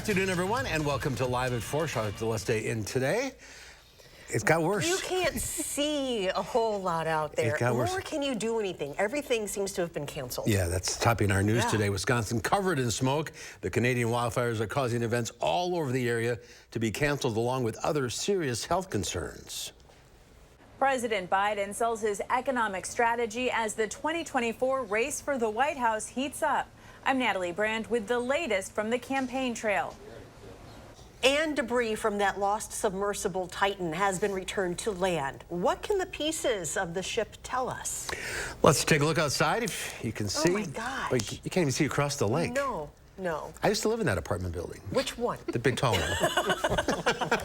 afternoon, everyone, and welcome to Live at 4. Charlotte Deleste in today. It's got worse. You can't see a whole lot out there. It got worse. Nor can you do anything. Everything seems to have been canceled. Yeah, that's topping our news today. Wisconsin covered in smoke. The Canadian wildfires are causing events all over the area to be canceled, along with other serious health concerns. President Biden sells his economic strategy as the 2024 race for the White House heats up. I'm Natalie Brand with the latest from the campaign trail. And debris from that lost submersible Titan has been returned to land. What can the pieces of the ship tell us? Let's take a look outside if you can see. Oh my gosh. Wait, you can't even see across the lake. No. I used to live in that apartment building. Which one? The big tall one.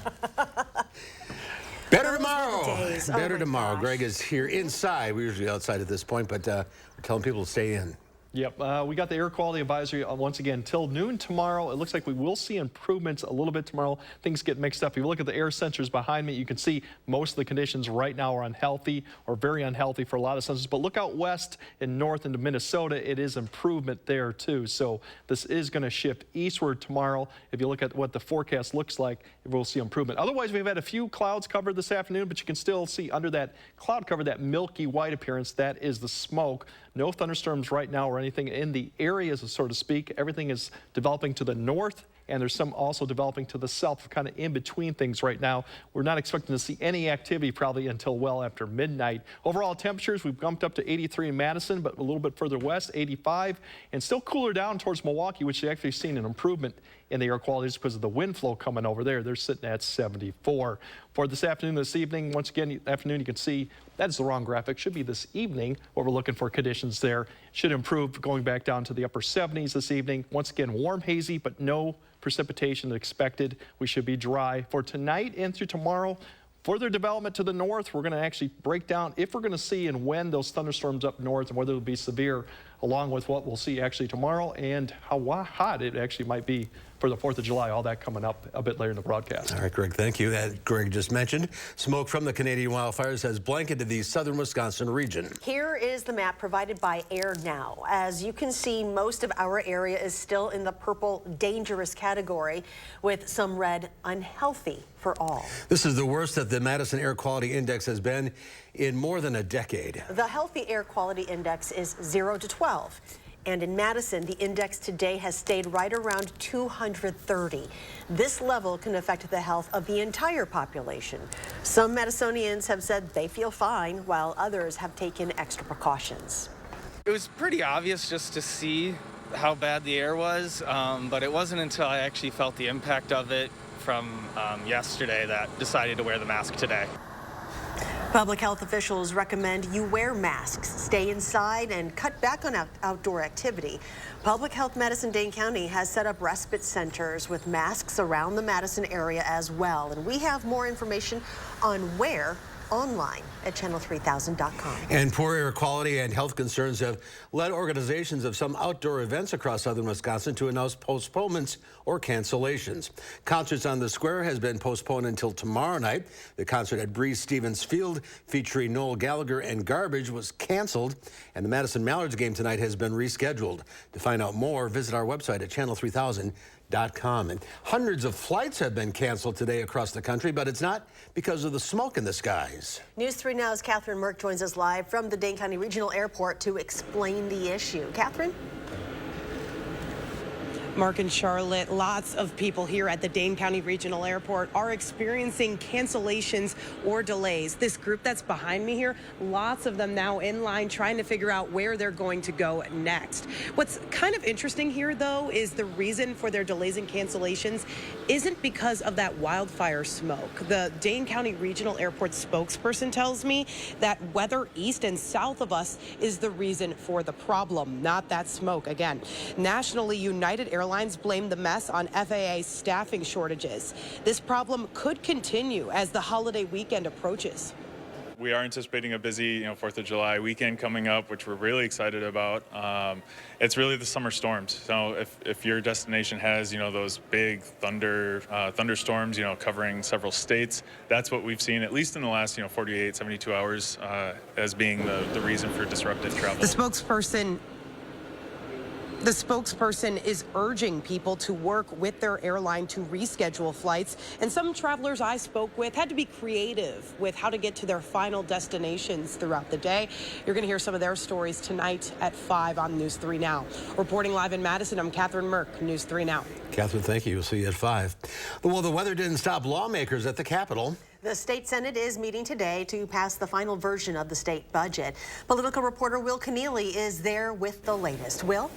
Better tomorrow. Better tomorrow. Gosh. Greg is here inside. We're usually outside at this point, but we're telling people to stay in. Yep, we got the air quality advisory once again till noon tomorrow. It looks like we will see improvements a little bit tomorrow. Things get mixed up. If you look at the air sensors behind me, you can see most of the conditions right now are unhealthy or very unhealthy for a lot of sensors. But look out west and north into Minnesota. It is improvement there too. So this is going to shift eastward tomorrow. If you look at what the forecast looks like, we'll see improvement. Otherwise, we've had a few clouds covered this afternoon, but you can still see under that cloud cover, that milky white appearance, that is the smoke. No thunderstorms right now or anything in the areas, so to speak. Everything is developing to the north, and there's some also developing to the south, kind of in between things right now. We're not expecting to see any activity probably until well after midnight. Overall temperatures, we've bumped up to 83 in Madison, but a little bit further west, 85, and still cooler down towards Milwaukee, which has actually seen an improvement in the air quality just because of the wind flow coming over there. They're sitting at 74. For this afternoon, this evening, once again, afternoon, you can see that's the wrong graphic. Should be this evening, what we're looking for conditions there. Should improve going back down to the upper 70s this evening. Once again, warm, hazy, but no precipitation expected. We should be dry for tonight and through tomorrow. Further development to the north, we're going to actually break down if we're going to see and when those thunderstorms up north and whether it'll be severe, along with what we'll see actually tomorrow and how hot it actually might be for the 4th of July. All that coming up a bit later in the broadcast. All right, Greg, thank you. As Greg just mentioned, smoke from the Canadian wildfires has blanketed the southern Wisconsin region. Here is the map provided by Air Now. As you can see, most of our area is still in the purple dangerous category with some red unhealthy for all. This is the worst that the Madison Air Quality Index has been in more than a decade. The healthy air quality index is 0 to 12. And in Madison, the index today has stayed right around 230. This level can affect the health of the entire population. Some Madisonians have said they feel fine, while others have taken extra precautions. It was pretty obvious just to see how bad the air was, but it wasn't until I actually felt the impact of it from yesterday that I decided to wear the mask today. Public health officials recommend you wear masks, stay inside, and cut back on outdoor activity. Public Health Madison-Dane County has set up respite centers with masks around the Madison area as well. And we have more information on where online at channel3000.com. And poor air quality and health concerns have led organizations of some outdoor events across southern Wisconsin to announce postponements or cancellations. Concerts on the Square has been postponed until tomorrow night. The concert at Breeze Stevens Field featuring Noel Gallagher and Garbage was canceled, and the Madison Mallards game tonight has been rescheduled. To find out more, visit our website at channel3000.com. And hundreds of flights have been canceled today across the country, but it's not because of the smoke in the skies. News 3 Now's Catherine Merck joins us live from the Dane County Regional Airport to explain the issue. Catherine? Mark and Charlotte, lots of people here at the Dane County Regional Airport are experiencing cancellations or delays. This group that's behind me here, lots of them now in line trying to figure out where they're going to go next. What's kind of interesting here, though, is the reason for their delays and cancellations isn't because of that wildfire smoke. The Dane County Regional Airport spokesperson tells me that weather east and south of us is the reason for the problem, not that smoke. Again, nationally, United Airlines blame the mess on FAA staffing shortages. This problem could continue as the holiday weekend approaches. We are anticipating a busy, 4th of July weekend coming up, which we're really excited about. It's really the summer storms. So if your destination has, those big thunderstorms, covering several states, that's what we've seen, at least in the last, 48, 72 hours, as being the reason for disrupted travel. The spokesperson The spokesperson is urging people to work with their airline to reschedule flights. And some travelers I spoke with had to be creative with how to get to their final destinations throughout the day. You're going to hear some of their stories tonight at 5 on News 3 Now. Reporting live in Madison, I'm Catherine Merck, News 3 Now. Catherine, thank you. We'll see you at 5. Well, the weather didn't stop lawmakers at the Capitol. The state Senate is meeting today to pass the final version of the state budget. Political reporter Will Keneally is there with the latest. Will?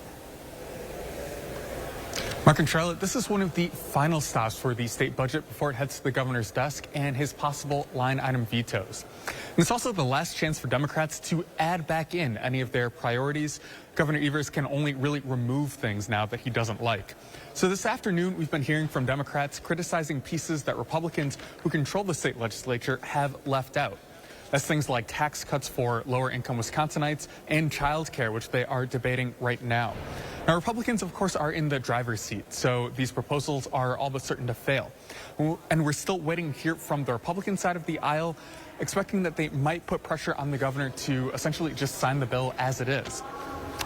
Mark and Charlotte, this is one of the final stops for the state budget before it heads to the governor's desk and his possible line item vetoes. And it's also the last chance for Democrats to add back in any of their priorities. Governor Evers can only really remove things now that he doesn't like. So this afternoon, we've been hearing from Democrats criticizing pieces that Republicans who control the state legislature have left out. That's things like tax cuts for lower-income Wisconsinites and child care, which they are debating right now. Now, Republicans, of course, are in the driver's seat, so these proposals are all but certain to fail. And we're still waiting to hear from the Republican side of the aisle, expecting that they might put pressure on the governor to essentially just sign the bill as it is.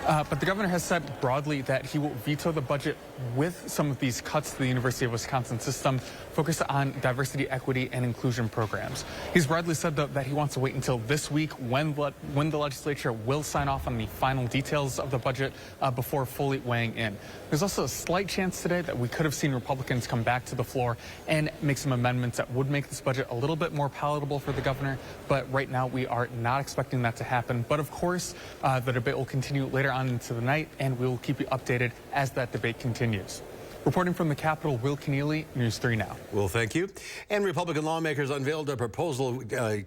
But the governor has said broadly that he will veto the budget with some of these cuts to the University of Wisconsin system focused on diversity, equity, and inclusion programs. He's broadly said, though, that he wants to wait until this week when the legislature will sign off on the final details of the budget before fully weighing in. There's also a slight chance today that we could have seen Republicans come back to the floor and make some amendments that would make this budget a little bit more palatable for the governor. But right now, we are not expecting that to happen. But of course, the debate will continue later on into the night, and we will keep you updated as that debate continues. Reporting from the Capitol, Will Keneally, News 3 Now. Well, thank you. And Republican lawmakers unveiled a proposal today,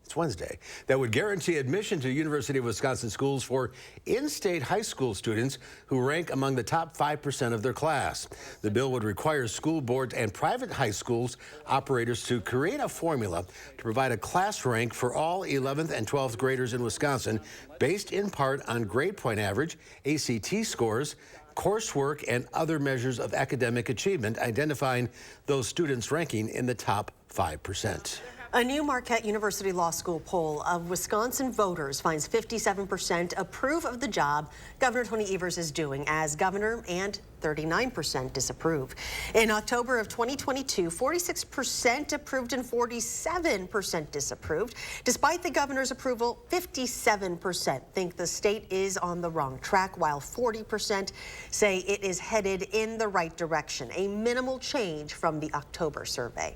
it's Wednesday, that would guarantee admission to University of Wisconsin schools for in-state high school students who rank among the top 5% of their class. The bill would require school boards and private high schools operators to create a formula to provide a class rank for all 11th and 12th graders in Wisconsin, based in part on grade point average, ACT scores, coursework, and other measures of academic achievement, identifying those students ranking in the top 5%. A new Marquette University Law School poll of Wisconsin voters finds 57% approve of the job Governor Tony Evers is doing as governor, and 39% disapprove. In October of 2022, 46% approved and 47% disapproved. Despite the governor's approval, 57% think the state is on the wrong track, while 40% say it is headed in the right direction, a minimal change from the October survey.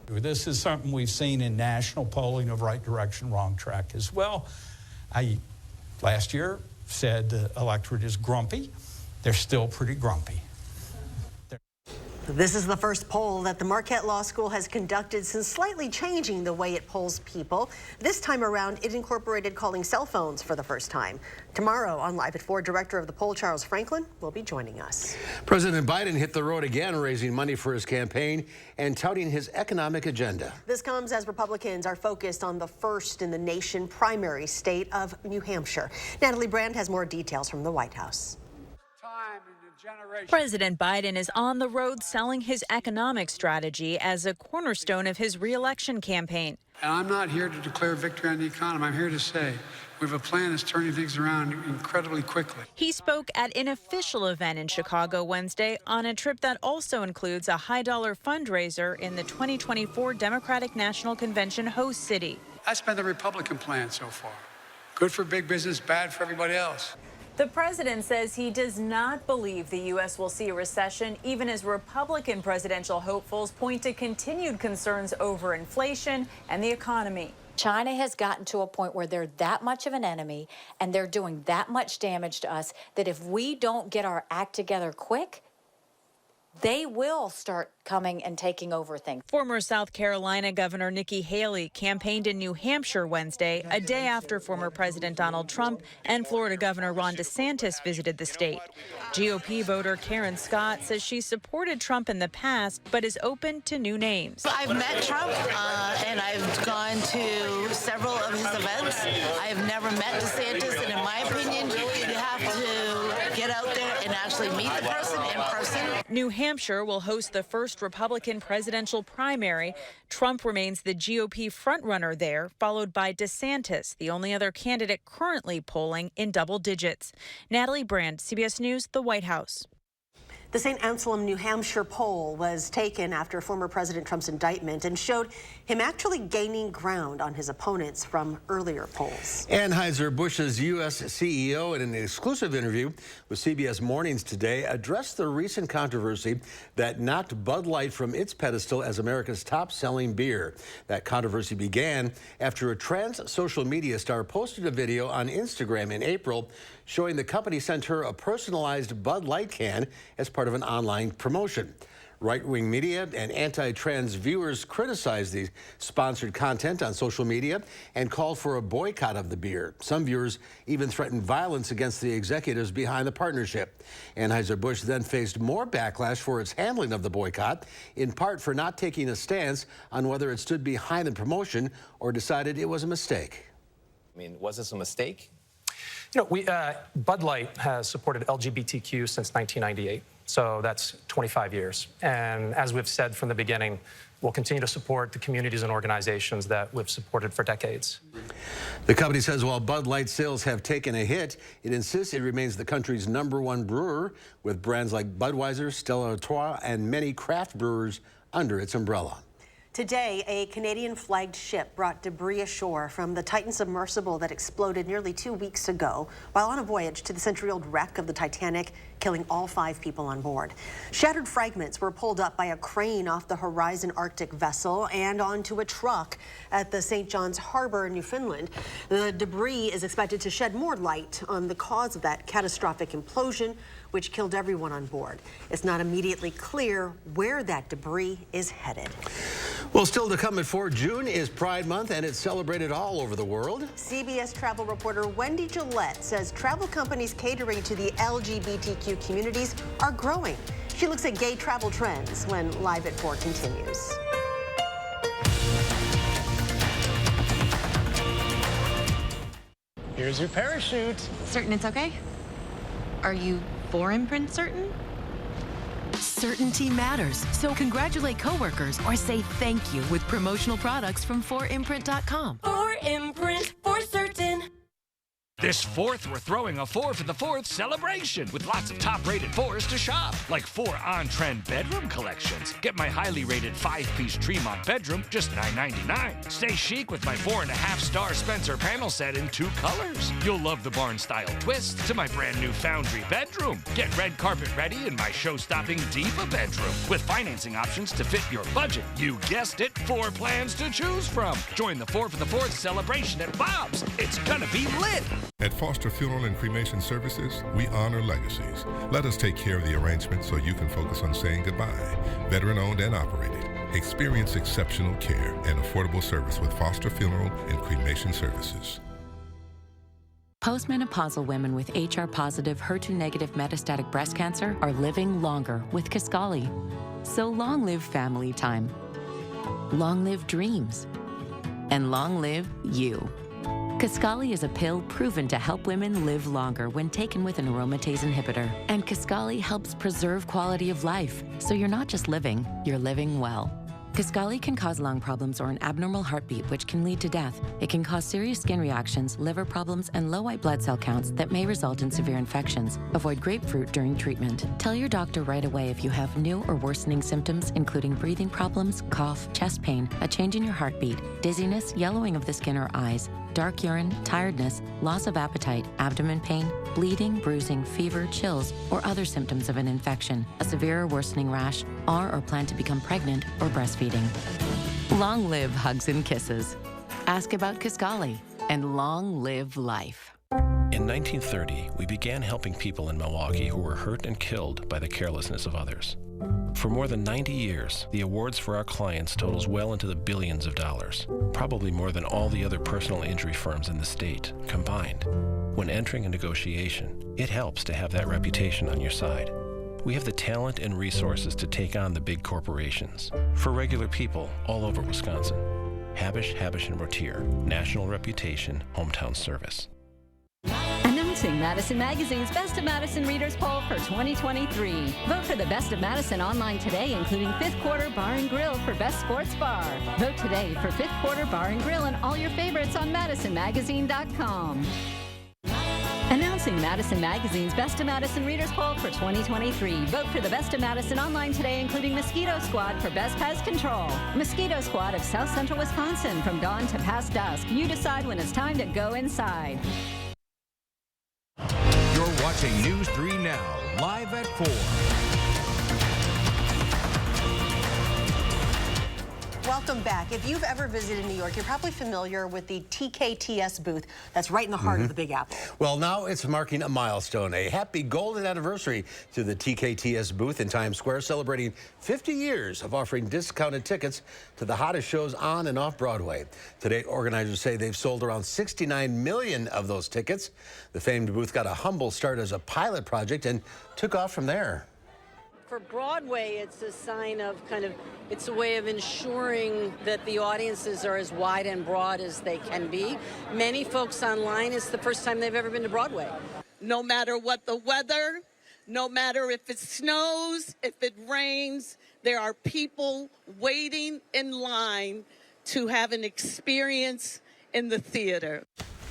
This is something we've seen in national polling of right direction, wrong track as well. I, last year, said the electorate is grumpy. They're still pretty grumpy. This is the first poll that the Marquette Law School has conducted since slightly changing the way it polls people. This time around, it incorporated calling cell phones for the first time. Tomorrow on Live at 4, director of the poll, Charles Franklin, will be joining us. President Biden hit the road again, raising money for his campaign and touting his economic agenda. This comes as Republicans are focused on the first in the nation primary state of New Hampshire. Natalie Brand has more details from the White House. President Biden is on the road selling his economic strategy as a cornerstone of his re-election campaign. And I'm not here to declare victory on the economy. I'm here to say we have a plan that's turning things around incredibly quickly. He spoke at an official event in Chicago Wednesday on a trip that also includes a high-dollar fundraiser in the 2024 Democratic National Convention host city. That's been the Republican plan so far. Good for big business, bad for everybody else. The president says he does not believe the U.S. will see a recession, even as Republican presidential hopefuls point to continued concerns over inflation and the economy. China has gotten to a point where they're that much of an enemy and they're doing that much damage to us that if we don't get our act together quick, they will start coming and taking over things. Former South Carolina Governor Nikki Haley campaigned in New Hampshire Wednesday, a day after former President Donald Trump and Florida Governor Ron DeSantis visited the state. GOP voter Karen Scott says she supported Trump in the past, but is open to new names. I've met Trump, and I've gone to several of his events. I have never met DeSantis, and in my opinion, you have to get out there and actually meet the person in person. New Hampshire Hampshire will host the first Republican presidential primary. Trump remains the GOP frontrunner there, followed by DeSantis, the only other candidate currently polling in double digits. Natalie Brand, CBS News, the White House. The St. Anselm, New Hampshire poll was taken after former President Trump's indictment and showed him actually gaining ground on his opponents from earlier polls. Anheuser-Busch's U.S. CEO, in an exclusive interview with CBS Mornings today, addressed the recent controversy that knocked Bud Light from its pedestal as America's top-selling beer. That controversy began after a trans social media star posted a video on Instagram in April showing the company sent her a personalized Bud Light can as part of an online promotion. Right-wing media and anti-trans viewers criticized the sponsored content on social media and called for a boycott of the beer. Some viewers even threatened violence against the executives behind the partnership. Anheuser-Busch then faced more backlash for its handling of the boycott, in part for not taking a stance on whether it stood behind the promotion or decided it was a mistake. I mean, was this a mistake? You know, Bud Light has supported LGBTQ since 1998, so that's 25 years. And as we've said from the beginning, we'll continue to support the communities and organizations that we've supported for decades. The company says while Bud Light sales have taken a hit, it insists it remains the country's #1 brewer, with brands like Budweiser, Stella Artois, and many craft brewers under its umbrella. Today, a Canadian-flagged ship brought debris ashore from the Titan submersible that exploded nearly 2 weeks ago while on a voyage to the century-old wreck of the Titanic, killing all 5 people on board. Shattered fragments were pulled up by a crane off the Horizon Arctic vessel and onto a truck at the St. John's Harbor in Newfoundland. The debris is expected to shed more light on the cause of that catastrophic implosion, which killed everyone on board. It's not immediately clear where that debris is headed. Well, still to come at 4, June is Pride Month, and it's celebrated all over the world. CBS travel reporter Wendy Gillette says travel companies catering to the LGBTQ communities are growing. She looks at gay travel trends when Live at 4 continues. Here's your parachute. Certain it's okay? Are you 4imprint certain? Certainty matters, so congratulate coworkers or say thank you with promotional products from 4imprint.com. 4imprint, for certain. This 4th, we're throwing a 4 for the 4th celebration with lots of top-rated 4s to shop, like 4 on-trend bedroom collections. Get my highly rated 5-piece Tremont bedroom, just $9.99. Stay chic with my 4.5-star Spencer panel set in 2 colors. You'll love the barn-style twist to my brand-new Foundry bedroom. Get red carpet ready in my show-stopping Diva bedroom with financing options to fit your budget. You guessed it, 4 plans to choose from. Join the 4 for the 4th celebration at Bob's. It's gonna be lit. At Foster Funeral and Cremation Services, we honor legacies. Let us take care of the arrangement so you can focus on saying goodbye. Veteran-owned and operated. Experience exceptional care and affordable service with Foster Funeral and Cremation Services. Postmenopausal women with HR-positive, HER2-negative metastatic breast cancer are living longer with Kisqali. So long live family time. Long live dreams. And long live you. Kisqali is a pill proven to help women live longer when taken with an aromatase inhibitor. And Kisqali helps preserve quality of life, so you're not just living, you're living well. Kisqali can cause lung problems or an abnormal heartbeat, which can lead to death. It can cause serious skin reactions, liver problems, and low white blood cell counts that may result in severe infections. Avoid grapefruit during treatment. Tell your doctor right away if you have new or worsening symptoms, including breathing problems, cough, chest pain, a change in your heartbeat, dizziness, yellowing of the skin or eyes, dark urine, tiredness, loss of appetite, abdomen pain, bleeding, bruising, fever, chills, or other symptoms of an infection, a severe or worsening rash, or plan to become pregnant or breastfeeding. Long live hugs and kisses. Ask about Kisqali, and long live life. In 1930, we began helping people in Milwaukee who were hurt and killed by the carelessness of others. For more than 90 years, the awards for our clients totals well into the billions of dollars, probably more than all the other personal injury firms in the state combined. When entering a negotiation, it helps to have that reputation on your side. We have the talent and resources to take on the big corporations for regular people all over Wisconsin. Habish, Habish & Rotier, national reputation, hometown service. Announcing Madison Magazine's Best of Madison Readers Poll for 2023. Vote for the Best of Madison online today, including Fifth Quarter Bar and Grill for Best Sports Bar. Vote today for Fifth Quarter Bar and Grill and all your favorites on MadisonMagazine.com. Announcing Madison Magazine's Best of Madison Readers Poll for 2023. Vote for the Best of Madison online today, including Mosquito Squad for Best Pest Control. Mosquito Squad of South Central Wisconsin, from dawn to past dusk. You decide when it's time to go inside. You're watching News 3 Now, live at 4. Welcome back. If you've ever visited New York, you're probably familiar with the TKTS booth that's right in the heart of the Big Apple. Well, now it's marking a milestone, a happy golden anniversary to the TKTS booth in Times Square, celebrating 50 years of offering discounted tickets to the hottest shows on and off Broadway. Today, organizers say they've sold around 69 million of those tickets. The famed booth got a humble start as a pilot project and took off from there. For Broadway, it's a sign of it's a way of ensuring that the audiences are as wide and broad as they can be. Many folks online, it's the first time they've ever been to Broadway. No matter what the weather, no matter if it snows, if it rains, there are people waiting in line to have an experience in the theater.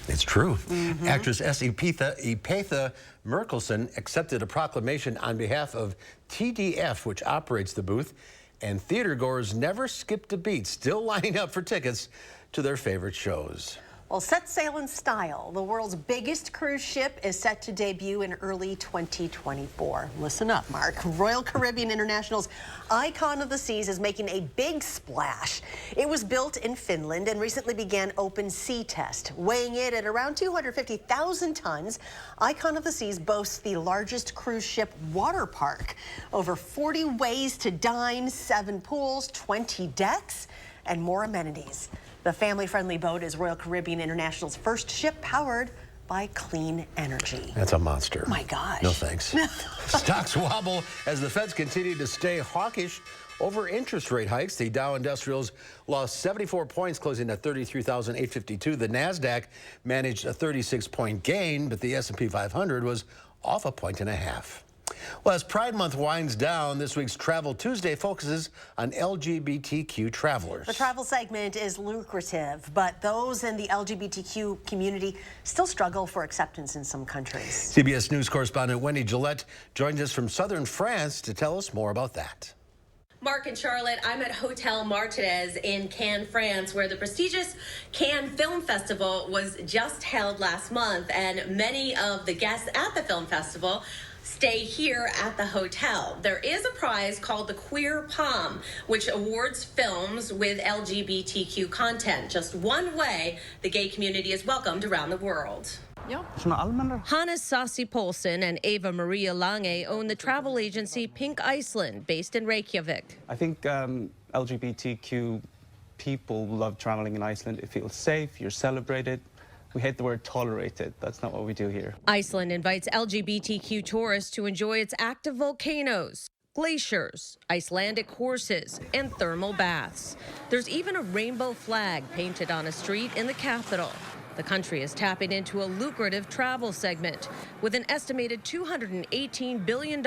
It's true. Actress S. Epatha Merkelson accepted a proclamation on behalf of TDF, which operates the booth, and theatergoers never skipped a beat, still lining up for tickets to their favorite shows. Well, set sail in style. The world's biggest cruise ship is set to debut in early 2024. Listen up, Mark. Royal Caribbean International's Icon of the Seas is making a big splash. It was built in Finland and recently began open sea test. Weighing in at around 250,000 tons, Icon of the Seas boasts the largest cruise ship water park. Over 40 ways to dine, 7 pools, 20 decks, and more amenities. The family-friendly boat is Royal Caribbean International's first ship powered by clean energy. That's a monster. My gosh. No thanks. Stocks wobble as the Feds continue to stay hawkish over interest rate hikes. The Dow Industrials lost 74 points, closing at 33,852. The NASDAQ managed a 36-point gain, but the S&P 500 was off 1.5 points. Well, as Pride Month winds down, this week's Travel Tuesday focuses on LGBTQ travelers. The travel segment is lucrative, but those in the LGBTQ community still struggle for acceptance in some countries. CBS News correspondent Wendy Gillette joins us from southern France to tell us more about that. Mark and Charlotte, I'm at Hotel Martinez in Cannes, France, where the prestigious Cannes Film Festival was just held last month, and many of the guests at the film festival stay here at the hotel. There is a prize called the Queer Palm, which awards films with LGBTQ content. Just one way the gay community is welcomed around the world. Hannes Sassi Poulsen and Eva Maria Lange own the travel agency Pink Iceland, based in Reykjavik. I think LGBTQ people love traveling in Iceland. It feels safe, you're celebrated. We hate the word tolerated. That's not what we do here. Iceland invites LGBTQ tourists to enjoy its active volcanoes, glaciers, Icelandic horses, and thermal baths. There's even a rainbow flag painted on a street in the capital. The country is tapping into a lucrative travel segment with an estimated $218 billion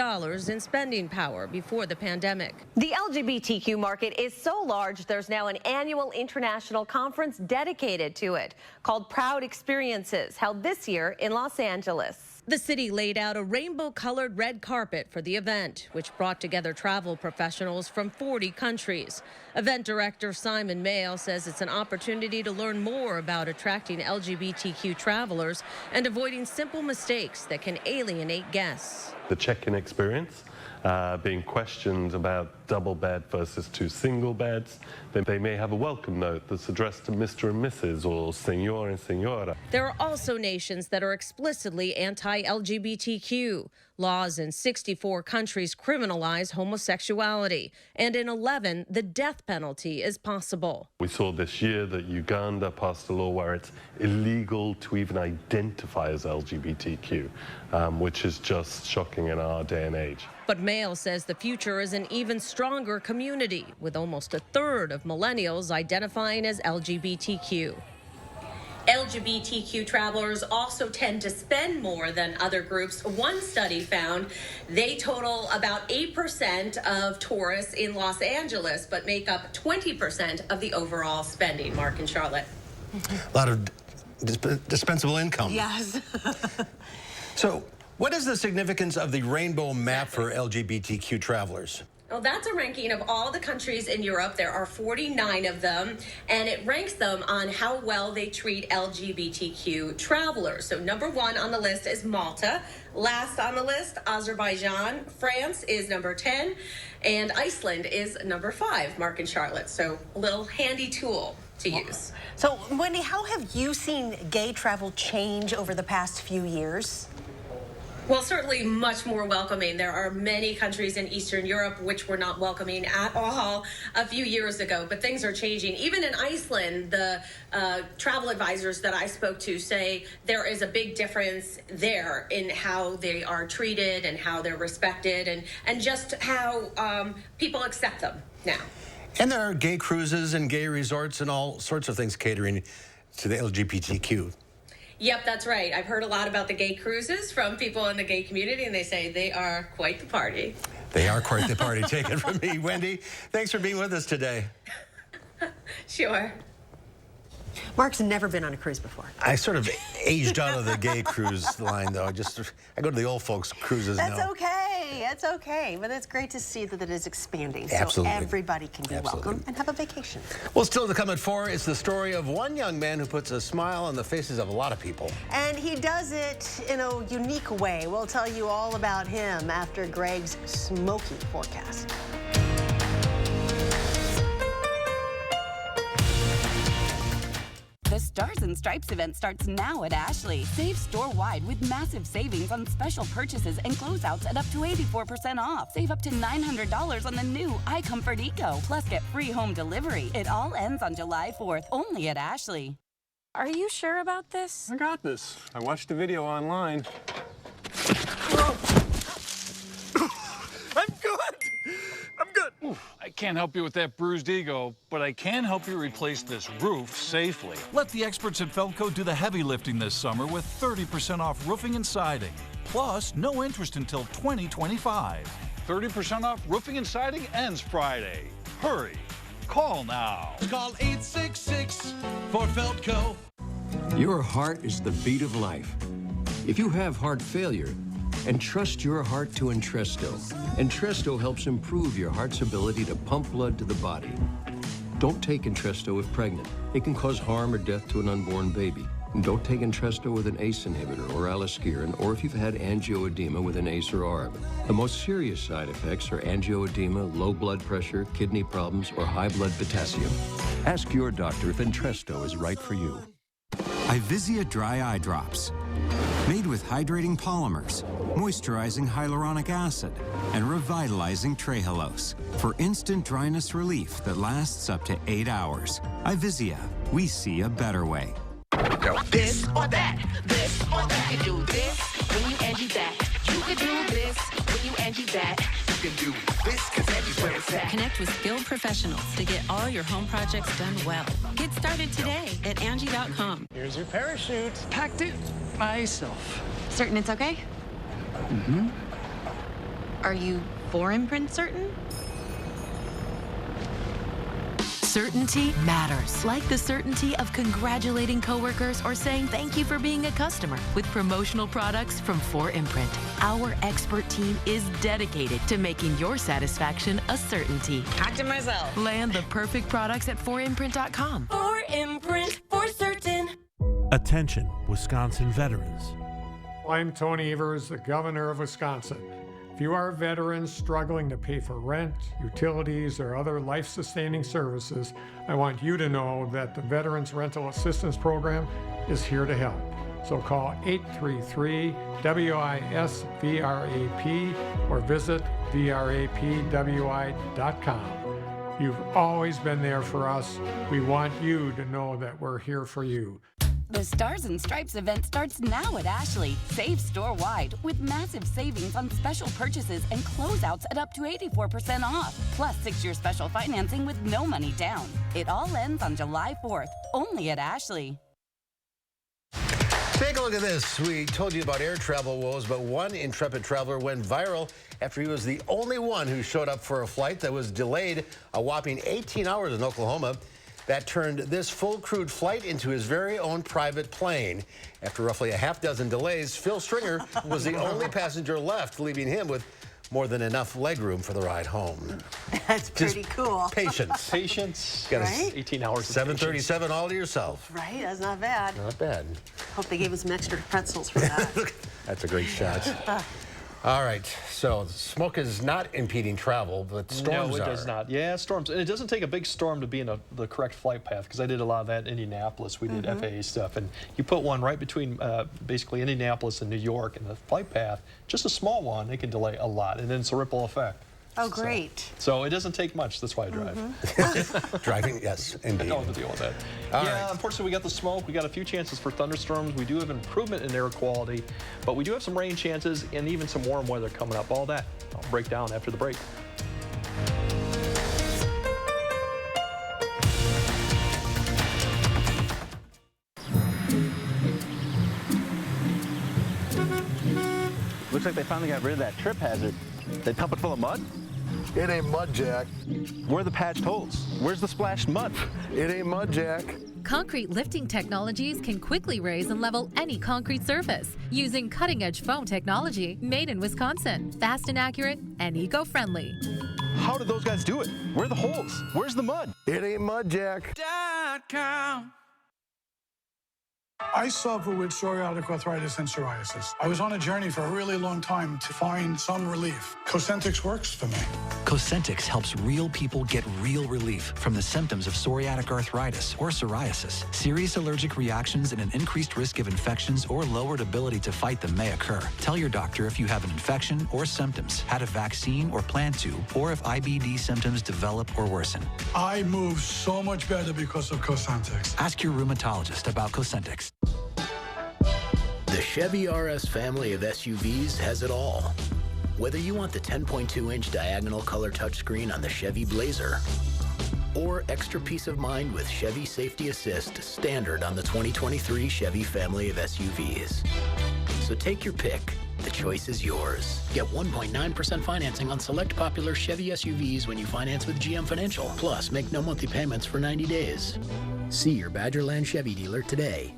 in spending power before the pandemic. The LGBTQ market is so large, there's now an annual international conference dedicated to it called Proud Experiences, held this year in Los Angeles. The city laid out a rainbow-colored red carpet for the event, which brought together travel professionals from 40 countries. Event director Simon Mayo says it's an opportunity to learn more about attracting LGBTQ travelers and avoiding simple mistakes that can alienate guests. The check-in experience, being questioned about double bed versus 2 single beds. They may have a welcome note that's addressed to Mr. and Mrs. or Senor and Senora. There are also nations that are explicitly anti-LGBTQ. Laws in 64 countries criminalize homosexuality, and in 11, the death penalty is possible. We saw this year that Uganda passed a law where it's illegal to even identify as LGBTQ, which is just shocking in our day and age. But Mayo says the future is an even stronger community, with almost a third of millennials identifying as LGBTQ. LGBTQ travelers also tend to spend more than other groups. One study found they total about 8% of tourists in Los Angeles, but make up 20% of the overall spending. Mark and Charlotte. A lot of dispensable income. Yes. So, what is the significance of the rainbow map for LGBTQ travelers? Well, that's a ranking of all the countries in Europe. There are 49 of them, and it ranks them on how well they treat LGBTQ travelers. So number 1 on the list is Malta. Last on the list, Azerbaijan. France is number 10, and Iceland is number 5, Mark and Charlotte. So a little handy tool to use. So, Wendy, how have you seen gay travel change over the past few years? Well, certainly much more welcoming. There are many countries in Eastern Europe which were not welcoming at all a few years ago, but things are changing. Even in Iceland, the travel advisors that I spoke to say there is a big difference there in how they are treated and how they're respected and just how people accept them now. And there are gay cruises and gay resorts and all sorts of things catering to the LGBTQ. Yep, that's right. I've heard a lot about the gay cruises from people in the gay community, and they say they are quite the party. They are quite the party. Take it from me, Wendy. Thanks for being with us today. Sure. Mark's never been on a cruise before. I sort of aged out of the gay cruise line, though. I go to the old folks' cruises now. That's okay. That's okay. But it's great to see that it is expanding. Absolutely. So everybody can be welcome and have a vacation. Well, still to come at 4, it's the story of one young man who puts a smile on the faces of a lot of people. And he does it in a unique way. We'll tell you all about him after Greg's smoky forecast. The Stars and Stripes event starts now at Ashley. Save store-wide with massive savings on special purchases and closeouts at up to 84% off. Save up to $900 on the new iComfort Eco. Plus get free home delivery. It all ends on July 4th, only at Ashley. Are you sure about this? I got this. I watched the video online. I'm good. I can't help you with that bruised ego, but I can help you replace this roof safely. Let the experts at Feldco do the heavy lifting this summer with 30% off roofing and siding. Plus, no interest until 2025. 30% off roofing and siding ends Friday. Hurry. Call now. Call 866 for Feldco. Your heart is the beat of life. If you have heart failure, entrust your heart to Entresto. Entresto helps improve your heart's ability to pump blood to the body. Don't take Entresto if pregnant. It can cause harm or death to an unborn baby. And don't take Entresto with an ACE inhibitor or aliskiren, or if you've had angioedema with an ACE or ARB. The most serious side effects are angioedema, low blood pressure, kidney problems, or high blood potassium. Ask your doctor if Entresto is right for you. Ivisia Dry Eye Drops. Made with hydrating polymers, moisturizing hyaluronic acid, and revitalizing trehalose for instant dryness relief that lasts up to 8 hours. Ivisia, we see a better way. This or that, this or that. You can do this when you Angie that. You can do this when you Angie that. You can do this because Angie's where it's at. Connect with skilled professionals to get all your home projects done well. Get started today at Angie.com. Here's your parachute. Packed it myself. Certain it's okay? Mm-hmm. Are you for imprint certain? Certainty matters, like the certainty of congratulating coworkers or saying thank you for being a customer with promotional products from 4imprint. Our expert team is dedicated to making your satisfaction a certainty. Talk to myself. Land the perfect products at 4imprint.com. 4imprint for certain. Attention, Wisconsin veterans. I'm Tony Evers, the governor of Wisconsin. If you are a veteran struggling to pay for rent, utilities, or other life-sustaining services, I want you to know that the Veterans Rental Assistance Program is here to help. So call 833-WISC-VRAP or visit vrapwi.com. You've always been there for us. We want you to know that we're here for you. The Stars and Stripes event starts now at Ashley. Save store-wide with massive savings on special purchases and closeouts at up to 84% off. Plus 6-year special financing with no money down. It all ends on July 4th, only at Ashley. Take a look at this. We told you about air travel woes, but one intrepid traveler went viral after he was the only one who showed up for a flight that was delayed a whopping 18 hours in Oklahoma. That turned this full-crewed flight into his very own private plane. After roughly a half dozen delays, Phil Stringer was the only passenger left, leaving him with more than enough legroom for the ride home. That's pretty cool. Patience. Patience. Got Right? 18 hours. 7:37 all to yourself. Right, that's not bad. Not bad. Hope they gave him some extra pretzels for that. That's a great shot. All right, so smoke is not impeding travel, but storms No, it does not. Yeah, storms. And it doesn't take a big storm to be in the correct flight path, because I did a lot of that in Indianapolis. We did FAA stuff, and you put one right between basically Indianapolis and New York, and the flight path, just a small one, it can delay a lot, and then it's a ripple effect. Oh, great. So it doesn't take much. That's why I drive. Driving, yes, indeed. I don't have to deal with that. Yeah, unfortunately, we got the smoke. We got a few chances for thunderstorms. We do have improvement in air quality, but we do have some rain chances and even some warm weather coming up. All that I'll break down after the break. Looks like they finally got rid of that trip hazard. They pump it full of mud? It ain't mud, Jack. Where are the patched holes? Where's the splashed mud? It ain't mud, Jack. Concrete lifting technologies can quickly raise and level any concrete surface using cutting-edge foam technology made in Wisconsin. Fast and accurate and eco-friendly. How did those guys do it? Where are the holes? Where's the mud? It ain't mud, Jack. I suffer with psoriatic arthritis and psoriasis. I was on a journey for a really long time to find some relief. Cosentyx works for me. Cosentyx helps real people get real relief from the symptoms of psoriatic arthritis or psoriasis. Serious allergic reactions and an increased risk of infections or lowered ability to fight them may occur. Tell your doctor if you have an infection or symptoms, had a vaccine or plan to, or if IBD symptoms develop or worsen. I move so much better because of Cosentyx. Ask your rheumatologist about Cosentyx. The Chevy RS family of SUVs has it all. Whether you want the 10.2-inch diagonal color touchscreen on the Chevy Blazer or extra peace of mind with Chevy Safety Assist standard on the 2023 Chevy family of SUVs. So take your pick. The choice is yours. Get 1.9% financing on select popular Chevy SUVs when you finance with GM Financial. Plus, make no monthly payments for 90 days. See your Badgerland Chevy dealer today.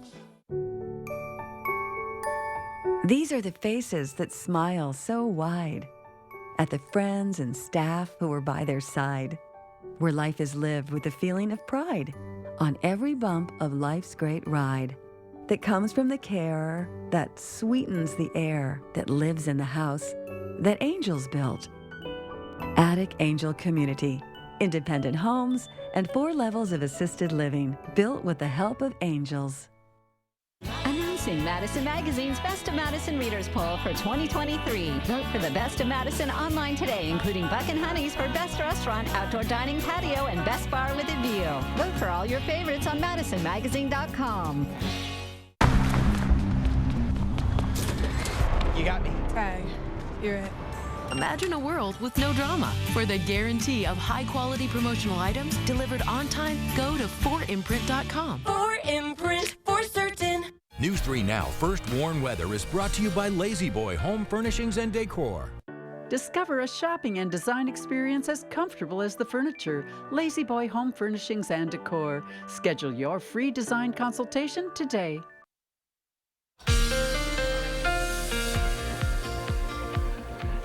These are the faces that smile so wide at the friends and staff who are by their side, where life is lived with a feeling of pride on every bump of life's great ride that comes from the care that sweetens the air that lives in the house that angels built. Attic Angel Community, independent homes and 4 levels of assisted living built with the help of angels. Announcing Madison Magazine's Best of Madison Readers Poll for 2023. Vote for the Best of Madison online today, including Buck and Honey's for Best Restaurant, Outdoor Dining Patio, and Best Bar with a View. Vote for all your favorites on MadisonMagazine.com. You got me. Tag. You're it. Imagine a world with no drama. For the guarantee of high-quality promotional items delivered on time, go to 4imprint.com. 4imprint, for certain. News 3 Now First Warn Weather is brought to you by Lazy Boy Home Furnishings and Decor. Discover a shopping and design experience as comfortable as the furniture. Lazy Boy Home Furnishings and Decor. Schedule your free design consultation today.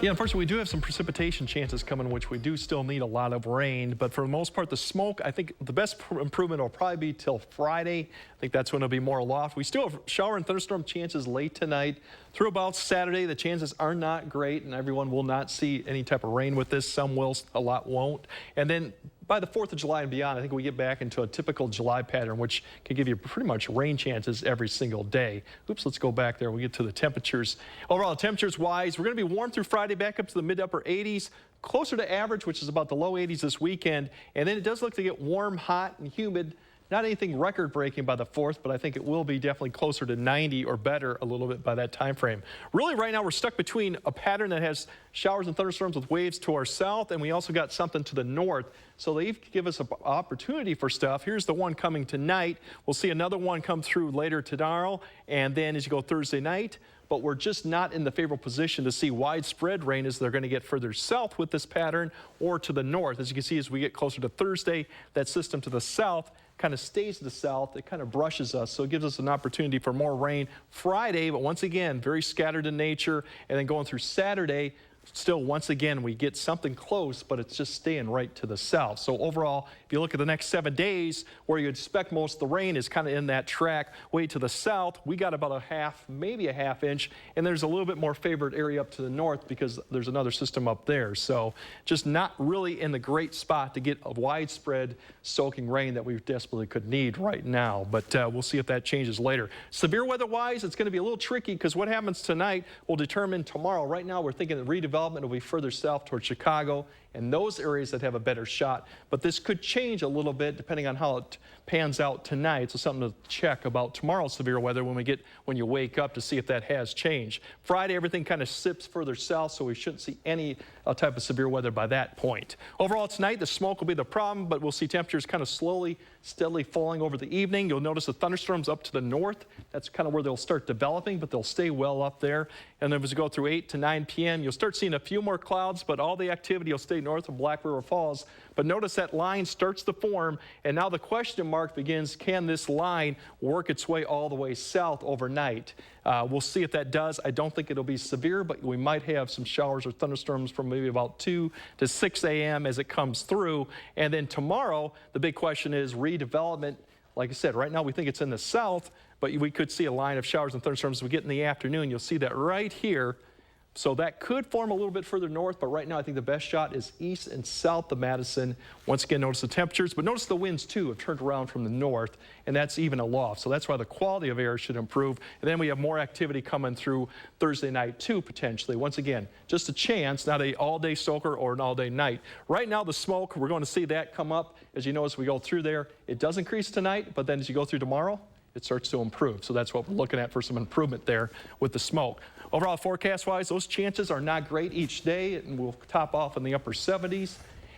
Yeah, unfortunately, we do have some precipitation chances coming, which we do still need a lot of rain. But for the most part, the smoke, I think the best improvement will probably be till Friday. I think that's when it'll be more aloft. We still have shower and thunderstorm chances late tonight. Through about Saturday, the chances are not great, and everyone will not see any type of rain with this. Some will, a lot won't. And then by the 4th of July and beyond, I think we get back into a typical July pattern, which can give you pretty much rain chances every single day. Oops, let's go back there. We get to the temperatures. Overall, temperatures-wise, we're going to be warm through Friday, back up to the mid-upper 80s, closer to average, which is about the low 80s this weekend. And then it does look to get warm, hot, and humid Not anything record-breaking by the 4th, but I think it will be definitely closer to 90 or better a little bit by that time frame. Really, right now, we're stuck between a pattern that has showers and thunderstorms with waves to our south, and we also got something to the north. So they give us an opportunity for stuff. Here's the one coming tonight. We'll see another one come through later tomorrow, and then as you go Thursday night, but we're just not in the favorable position to see widespread rain as they're going to get further south with this pattern or to the north. As you can see, as we get closer to Thursday, that system to the south kind of stays to the south. It kind of brushes us, so it gives us an opportunity for more rain Friday, but once again, very scattered in nature. And then going through Saturday, still, once again, we get something close, but it's just staying right to the south. So overall, if you look at the next 7 days, where you expect most of the rain is kind of in that track way to the south. We got about a half, maybe a half inch, and there's a little bit more favored area up to the north because there's another system up there. So just not really in the great spot to get a widespread soaking rain that we desperately could need right now. But we'll see if that changes later. Severe weather-wise, it's going to be a little tricky because what happens tonight will determine tomorrow. Right now, we're thinking that redevelopment will be further south towards Chicago and those areas that have a better shot. But this could change a little bit depending on how it pans out tonight. So something to check about tomorrow's severe weather when you wake up to see if that has changed. Friday, everything kind of sips further south, so we shouldn't see any type of severe weather by that point. Overall tonight, the smoke will be the problem, but we'll see temperatures kind of slowly, steadily falling over the evening. You'll notice the thunderstorms up to the north. That's kind of where they'll start developing, but they'll stay well up there. And then as we go through 8 to 9 p.m., you'll start seeing a few more clouds, but all the activity will stay north of Black River Falls. But notice that line starts to form, and now the question mark begins, can this line work its way all the way south overnight? We'll see if that does. I don't think it'll be severe, but we might have some showers or thunderstorms from maybe about 2 to 6 a.m. as it comes through. And then tomorrow, the big question is redevelopment. Like I said, right now we think it's in the south, but we could see a line of showers and thunderstorms as we get in the afternoon. You'll see that right here. So that could form a little bit further north, but right now I think the best shot is east and south of Madison. Once again, notice the temperatures, but notice the winds too have turned around from the north, and that's even aloft. So that's why the quality of air should improve. And then we have more activity coming through Thursday night too, potentially. Once again, just a chance, not an all-day soaker or an all-day night. Right now the smoke, we're going to see that come up. As you know, as we go through there, it does increase tonight, but then as you go through tomorrow, it starts to improve. So that's what we're looking at for some improvement there with the smoke. Overall, forecast-wise, those chances are not great each day, and we'll top off in the upper 70s.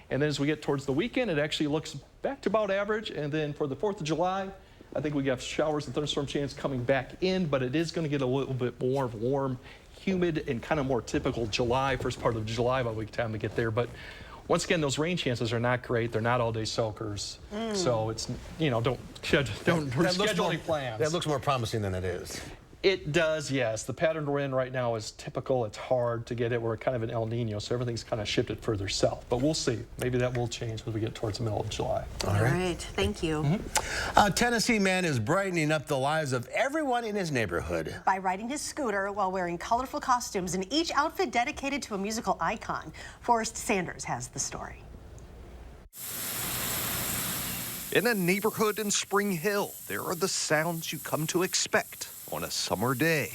And then as we get towards the weekend, it actually looks back to about average. And then for the 4th of July, I think we have showers and thunderstorm chance coming back in, but it is going to get a little bit more warm, humid, and kind of more typical July, first part of July by the time we get there. But once again, those rain chances are not great. They're not all-day soakers. So it's, don't schedule any plans. That looks more promising than it is. It does, yes. The pattern we're in right now is typical. It's hard to get it. We're kind of in El Nino, so everything's kind of shifted further south. But we'll see. Maybe that will change as we get towards the middle of July. All right. Thank you. A Tennessee man is brightening up the lives of everyone in his neighborhood by riding his scooter while wearing colorful costumes, and each outfit dedicated to a musical icon. Forrest Sanders has the story. In a neighborhood in Spring Hill, there are the sounds you come to expect on a summer day.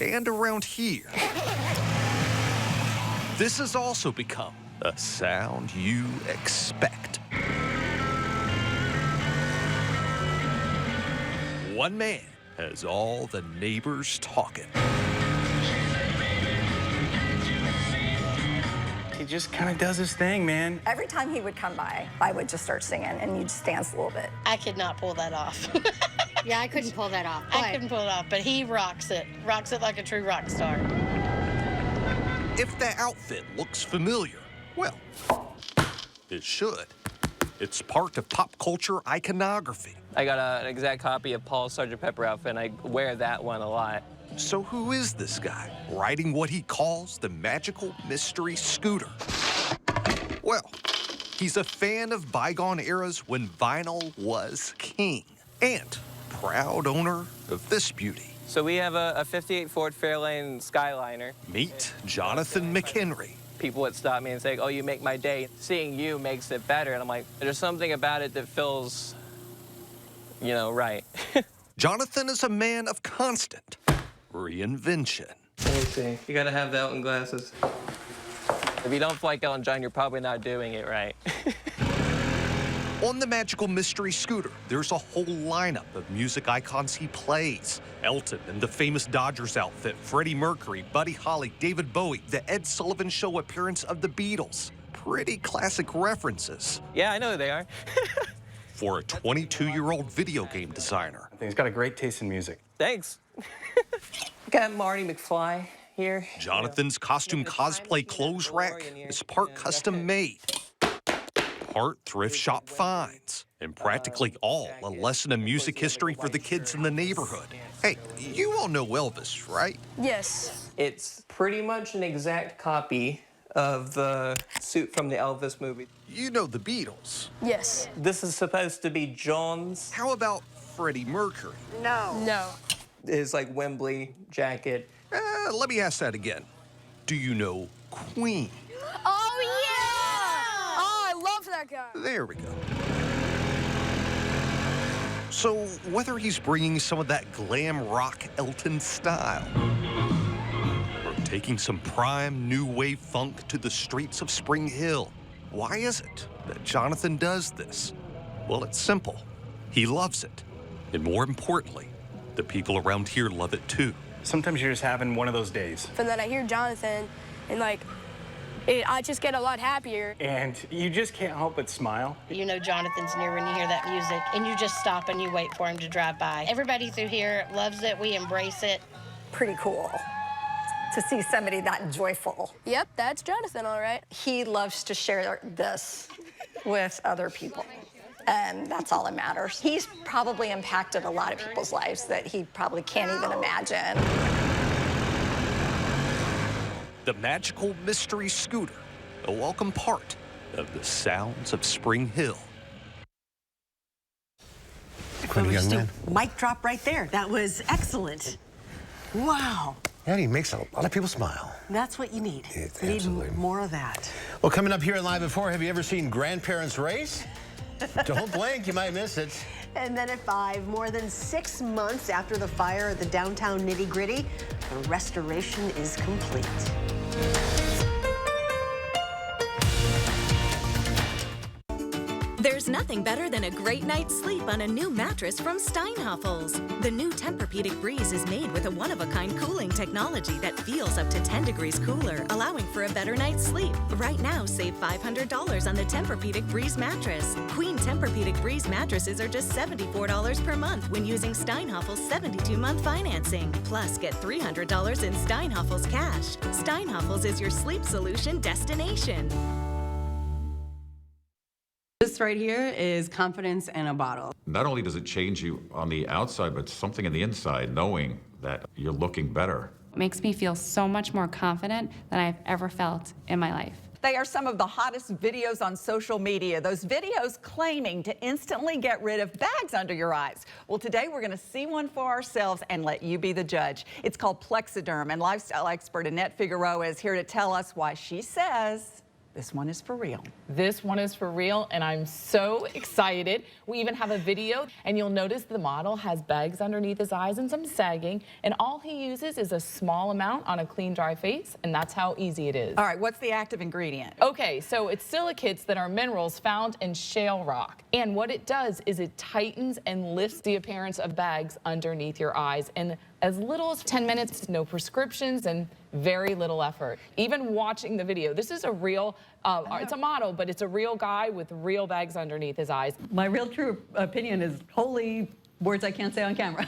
And around here, this has also become a sound you expect. One man has all the neighbors talking. He just kind of does his thing, man. Every time he would come by, I would just start singing, and you'd just dance a little bit. I could not pull that off. Yeah, I couldn't pull that off. I couldn't pull it off, but he rocks it like a true rock star. If the outfit looks familiar, well, it should. It's part of pop culture iconography. I got an exact copy of Paul's Sgt. Pepper outfit, and I wear that one a lot. So who is this guy, riding what he calls the magical mystery scooter? Well, he's a fan of bygone eras when vinyl was king, and proud owner of this beauty. So we have a 58 Ford Fairlane Skyliner. Meet Jonathan McHenry. People would stop me and say, oh, you make my day. Seeing you makes it better. And I'm like, there's something about it that feels, right. Jonathan is a man of constant reinvention. Let me see. You gotta have the Elton glasses. If you don't like Elton John, you're probably not doing it right. On the Magical Mystery Scooter, there's a whole lineup of music icons he plays. Elton in the famous Dodgers outfit, Freddie Mercury, Buddy Holly, David Bowie, the Ed Sullivan Show appearance of the Beatles. Pretty classic references. Yeah, I know who they are. For a 22-year-old video game designer. I think he's got a great taste in music. Thanks. Got Marty McFly here. Jonathan's costume cosplay clothes rack is part custom made, part thrift shop finds, and practically all a lesson in music history for the kids in the neighborhood. Hey, you all know Elvis, right? Yes. It's pretty much an exact copy of the suit from the Elvis movie. You know the Beatles. Yes. This is supposed to be John's. How about Freddie Mercury? No. No. His like Wembley jacket. Let me ask that again. Do you know Queen? Oh, yeah! Oh, I love that guy. There we go. So whether he's bringing some of that glam rock Elton style, or taking some prime new wave funk to the streets of Spring Hill, why is it that Jonathan does this? Well, it's simple. He loves it. And more importantly, the people around here love it too. Sometimes you're just having one of those days. And then I hear Jonathan, and I just get a lot happier. And you just can't help but smile. You know Jonathan's near when you hear that music, and you just stop and you wait for him to drive by. Everybody through here loves it. We embrace it. Pretty cool to see somebody that joyful. Yep, that's Jonathan, all right. He loves to share this with other people. And that's all that matters. He's probably impacted a lot of people's lives that he probably can't even imagine. The Magical Mystery Scooter, a welcome part of the sounds of Spring Hill. Quite a young man. Mic drop right there. That was excellent. Wow. And he makes a lot of people smile. That's what you need. You need more of that. Well, coming up here at Live at 4, have you ever seen Grandparents Race? Don't blink, you might miss it. And then at 5, more than 6 months after the fire at the downtown Nitty Gritty, the restoration is complete. There's nothing better than a great night's sleep on a new mattress from Steinhafels. The new Tempur-Pedic Breeze is made with a one-of-a-kind cooling technology that feels up to 10 degrees cooler, allowing for a better night's sleep. Right now, save $500 on the Tempur-Pedic Breeze mattress. Queen Tempur-Pedic Breeze mattresses are just $74 per month when using Steinhafels 72-month financing. Plus, get $300 in Steinhafels cash. Steinhafels is your sleep solution destination. This right here is confidence in a bottle. Not only does it change you on the outside, but something on the inside, knowing that you're looking better. It makes me feel so much more confident than I've ever felt in my life. They are some of the hottest videos on social media. Those videos claiming to instantly get rid of bags under your eyes. Well, today we're going to see one for ourselves and let you be the judge. It's called Plexiderm, and lifestyle expert Annette Figueroa is here to tell us why she says this one is for real. This one is for real, and I'm so excited. We even have a video, and you'll notice the model has bags underneath his eyes and some sagging, and all he uses is a small amount on a clean, dry face, and that's how easy it is. All right, what's the active ingredient? Okay, so it's silicates that are minerals found in shale rock, and what it does is it tightens and lifts the appearance of bags underneath your eyes, and as little as 10 minutes, no prescriptions, and very little effort. Even watching the video, this is a real, it's a model, but it's a real guy with real bags underneath his eyes. My real true opinion is holy words I can't say on camera.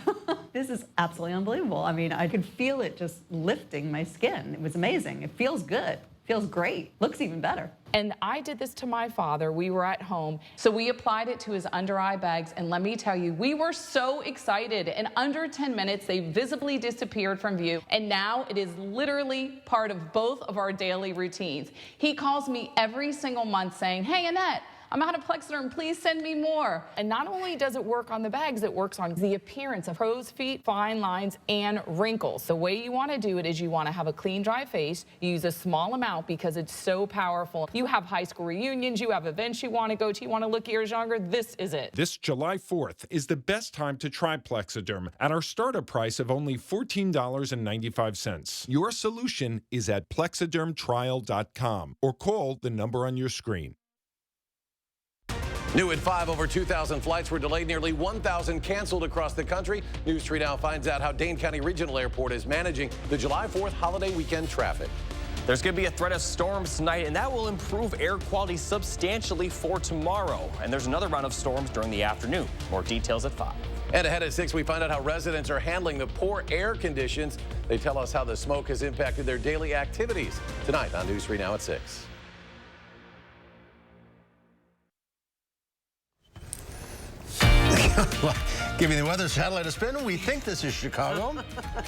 This is absolutely unbelievable. I mean, I could feel it just lifting my skin. It was amazing. It feels good. Feels great. Looks even better. And I did this to my father. We were at home. So we applied it to his under eye bags. And let me tell you, we were so excited. In under 10 minutes, they visibly disappeared from view. And now it is literally part of both of our daily routines. He calls me every single month saying, "Hey, Annette, I'm out of Plexiderm, please send me more." And not only does it work on the bags, it works on the appearance of crow's feet, fine lines, and wrinkles. The way you want to do it is you want to have a clean, dry face. You use a small amount because it's so powerful. You have high school reunions, you have events you want to go to, you want to look years younger, this is it. This July 4th is the best time to try Plexiderm at our startup price of only $14.95. Your solution is at plexidermtrial.com or call the number on your screen. New at 5, over 2,000 flights were delayed, nearly 1,000 canceled across the country. News 3 Now finds out how Dane County Regional Airport is managing the July 4th holiday weekend traffic. There's going to be a threat of storms tonight, and that will improve air quality substantially for tomorrow. And there's another round of storms during the afternoon. More details at 5. And ahead at 6, we find out how residents are handling the poor air conditions. They tell us how the smoke has impacted their daily activities. Tonight on News 3 Now at 6. Giving the weather satellite a spin, we think this is Chicago.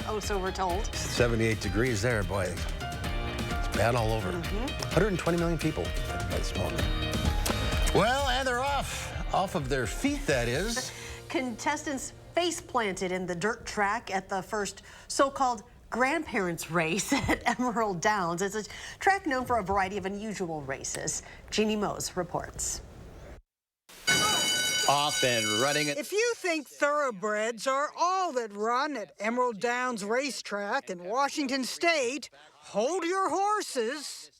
Oh, so we're told. 78 degrees there, boy. It's bad all over. 120 million people by this moment. Well, and they're off of their feet, that is. Contestants face planted in the dirt track at the first so-called grandparents race at Emerald Downs. It's a track known for a variety of unusual races. Jeannie Mose reports. Off and running it. If you think thoroughbreds are all that run at Emerald Downs Racetrack in Washington State, hold your horses.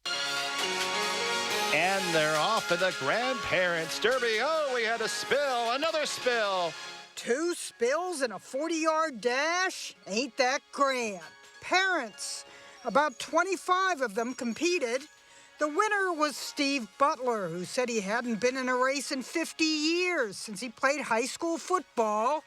And they're off in the Grandparents Derby. Oh, we had a spill, another spill. 2 spills in a 40-yard dash? Ain't that grand. Parents, about 25 of them competed. The winner was Steve Butler, who said he hadn't been in a race in 50 years since he played high school football.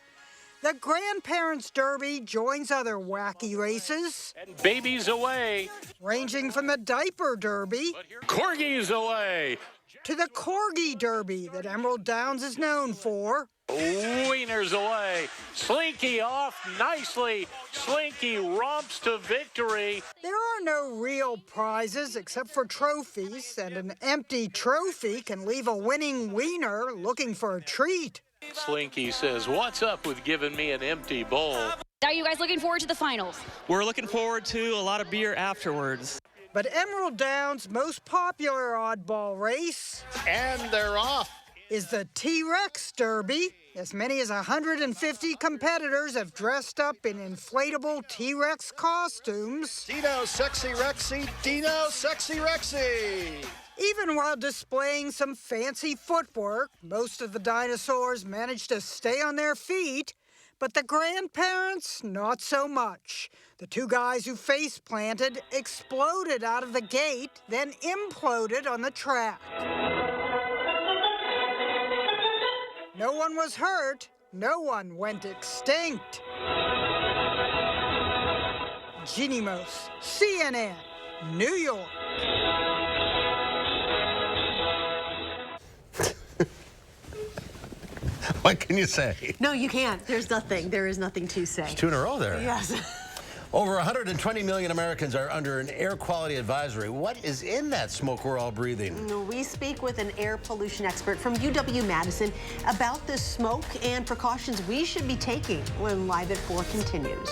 The Grandparents Derby joins other wacky races. And babies away. Ranging from the Diaper Derby. Corgis away. To the Corgi Derby that Emerald Downs is known for. Wieners away. Slinky off nicely. Slinky romps to victory. There are no real prizes except for trophies, and an empty trophy can leave a winning wiener looking for a treat. Slinky says, "What's up with giving me an empty bowl?" Are you guys looking forward to the finals? We're looking forward to a lot of beer afterwards. But Emerald Downs' most popular oddball race, and they're off, is the T-Rex Derby. As many as 150 competitors have dressed up in inflatable T-Rex costumes. Dino Sexy Rexy, Dino Sexy Rexy. Even while displaying some fancy footwork, most of the dinosaurs managed to stay on their feet, but the grandparents, not so much. The 2 guys who face planted exploded out of the gate, then imploded on the track. No one was hurt. No one went extinct. Jeannie Mose, CNN, New York. What can you say? No, you can't. There's nothing. There is nothing to say. It's 2 in a row there. Yes. Over 120 million Americans are under an air quality advisory. What is in that smoke we're all breathing? We speak with an air pollution expert from UW-Madison about the smoke and precautions we should be taking when Live at 4 continues.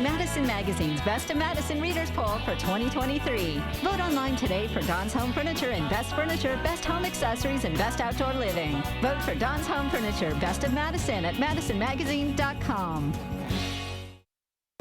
Madison Magazine's Best of Madison Readers Poll for 2023. Vote online today for Don's Home Furniture and Best Furniture, Best Home Accessories, and Best Outdoor Living. Vote for Don's Home Furniture Best of Madison at madisonmagazine.com.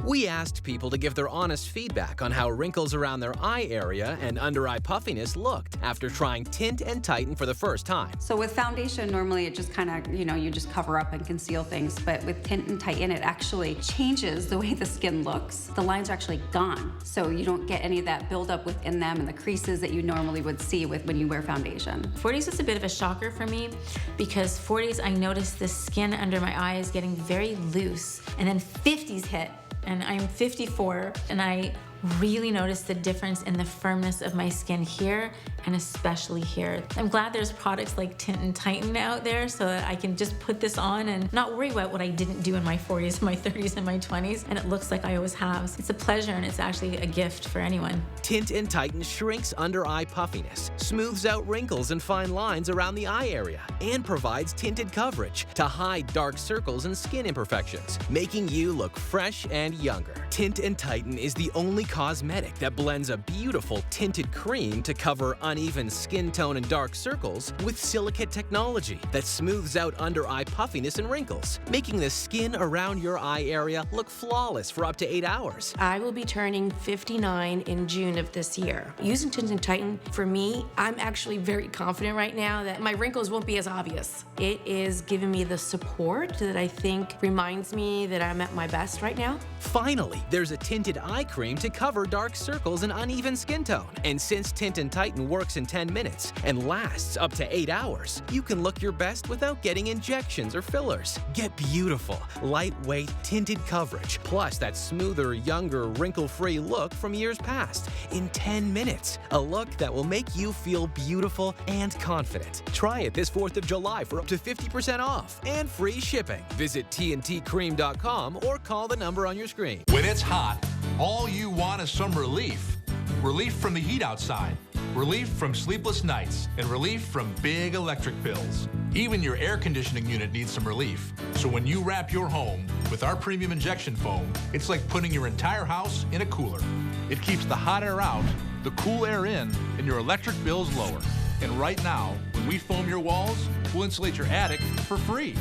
We asked people to give their honest feedback on how wrinkles around their eye area and under-eye puffiness looked after trying Tint and Tighten for the first time. So with foundation, normally it just kind of, you just cover up and conceal things. But with Tint and Tighten, it actually changes the way the skin looks. The lines are actually gone. So you don't get any of that buildup within them and the creases that you normally would see when you wear foundation. 40s is a bit of a shocker for me because 40s, I noticed the skin under my eye is getting very loose. And then 50s hit. And I'm 54, and I really noticed the difference in the firmness of my skin here and especially here. I'm glad there's products like Tint and Tighten out there so that I can just put this on and not worry about what I didn't do in my 40s, my 30s, and my 20s, and it looks like I always have. It's a pleasure and it's actually a gift for anyone. Tint and Tighten shrinks under-eye puffiness, smooths out wrinkles and fine lines around the eye area, and provides tinted coverage to hide dark circles and skin imperfections, making you look fresh and younger. Tint and Tighten is the only cosmetic that blends a beautiful tinted cream to cover uneven skin tone and dark circles with silicate technology that smooths out under-eye puffiness and wrinkles, making the skin around your eye area look flawless for up to 8 hours. I will be turning 59 in June of this year. Using Tint and Tighten, for me, I'm actually very confident right now that my wrinkles won't be as obvious. It is giving me the support that I think reminds me that I'm at my best right now. Finally, there's a tinted eye cream to cover dark circles and uneven skin tone. And since Tint and Tighten works in 10 minutes and lasts up to 8 hours, you can look your best without getting injections or fillers. Get beautiful, lightweight, tinted coverage, plus that smoother, younger, wrinkle-free look from years past in 10 minutes. A look that will make you feel beautiful and confident. Try it this 4th of July for up to 50% off and free shipping. Visit tntcream.com or call the number on your screen. When it's hot, all you want is some relief. Relief from the heat outside, relief from sleepless nights, and relief from big electric bills. Even your air conditioning unit needs some relief. So when you wrap your home with our premium injection foam, it's like putting your entire house in a cooler. It keeps the hot air out, the cool air in, and your electric bills lower. And right now, when we foam your walls, we'll insulate your attic for free.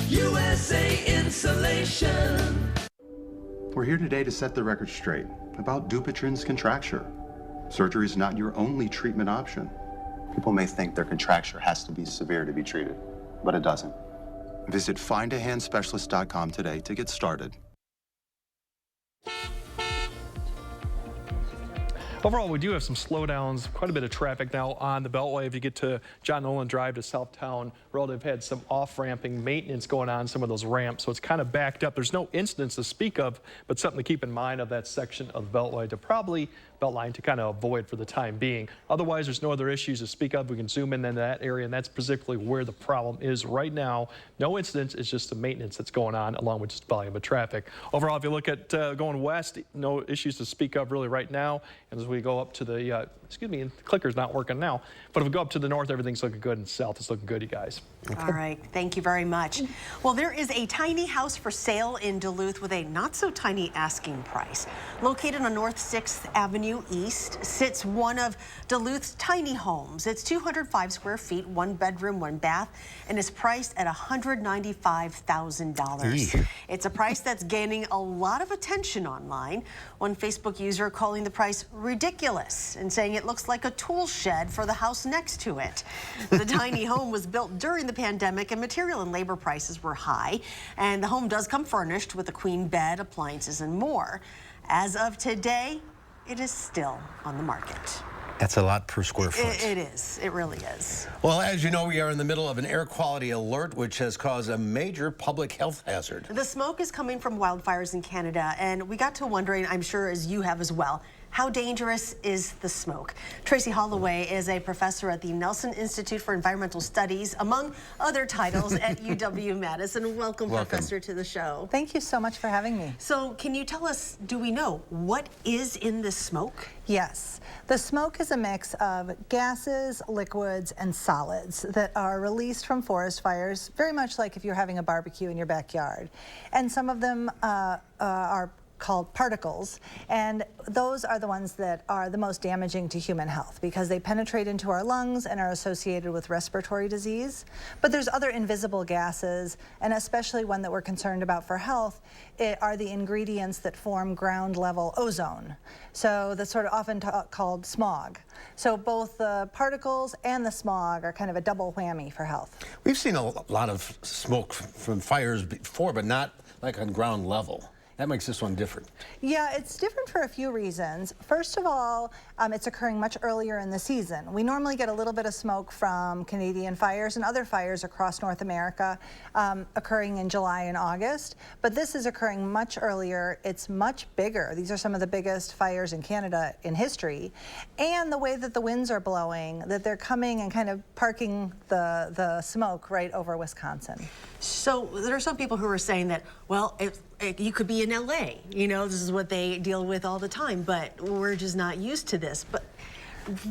USA Insulation. We're here today to set the record straight about Dupuytren's contracture. Surgery is not your only treatment option. People may think their contracture has to be severe to be treated, but it doesn't. Visit findahandspecialist.com today to get started. Overall, we do have some slowdowns, quite a bit of traffic now on the Beltway. If you get to John Nolan Drive to Southtown Road, they've had some off-ramping maintenance going on some of those ramps, so it's kind of backed up. There's no incidents to speak of, but something to keep in mind of that section of the Beltway to probably Beltline to kind of avoid for the time being. Otherwise, there's no other issues to speak of. We can zoom in into that area, and that's specifically where the problem is right now. No incidents, it's just the maintenance that's going on along with just volume of traffic. Overall, if you look at going west, no issues to speak of really right now. And as we go up to the, excuse me, the clicker's not working now, but if we go up to the north, everything's looking good, and south is looking good, you guys. All right, thank you very much. Well, there is a tiny house for sale in Duluth with a not so tiny asking price. Located on North 6th Avenue East sits one of Duluth's tiny homes. It's 205 square feet, 1 bedroom, 1 bath, and is priced at $195,000. It's a price that's gaining a lot of attention online. One Facebook user calling the price ridiculous and saying it looks like a tool shed for the house next to it. The tiny home was built during the pandemic and material and labor prices were high, and the home does come furnished with a queen bed, appliances, and more. As of today, it is still on the market. That's a lot per square foot. It is. It really is. Well, as you know, we are in the middle of an air quality alert, which has caused a major public health hazard. The smoke is coming from wildfires in Canada, and we got to wondering, I'm sure as you have as well, how dangerous is the smoke? Tracy Holloway is a professor at the Nelson Institute for Environmental Studies, among other titles at UW-Madison. Welcome, Professor, to the show. Thank you so much for having me. So can you tell us, do we know what is in this smoke? Yes. The smoke is a mix of gases, liquids, and solids that are released from forest fires, very much like if you're having a barbecue in your backyard. And some of them are called particles, and those are the ones that are the most damaging to human health because they penetrate into our lungs and are associated with respiratory disease. But there's other invisible gases, and especially one that we're concerned about for health are the ingredients that form ground level ozone. So that's sort of often called smog. So both the particles and the smog are kind of a double whammy for health. We've seen a lot of smoke from fires before, but not like on ground level. That makes this one different. Yeah, it's different for a few reasons. First of all, it's occurring much earlier in the season. We normally get a little bit of smoke from Canadian fires and other fires across North America occurring in July and August, but this is occurring much earlier. It's much bigger. These are some of the biggest fires in Canada in history. And the way that the winds are blowing, that they're coming and kind of parking the smoke right over Wisconsin. So there are some people who are saying that, well, you could be in LA, you know, this is what they deal with all the time, but we're just not used to this. But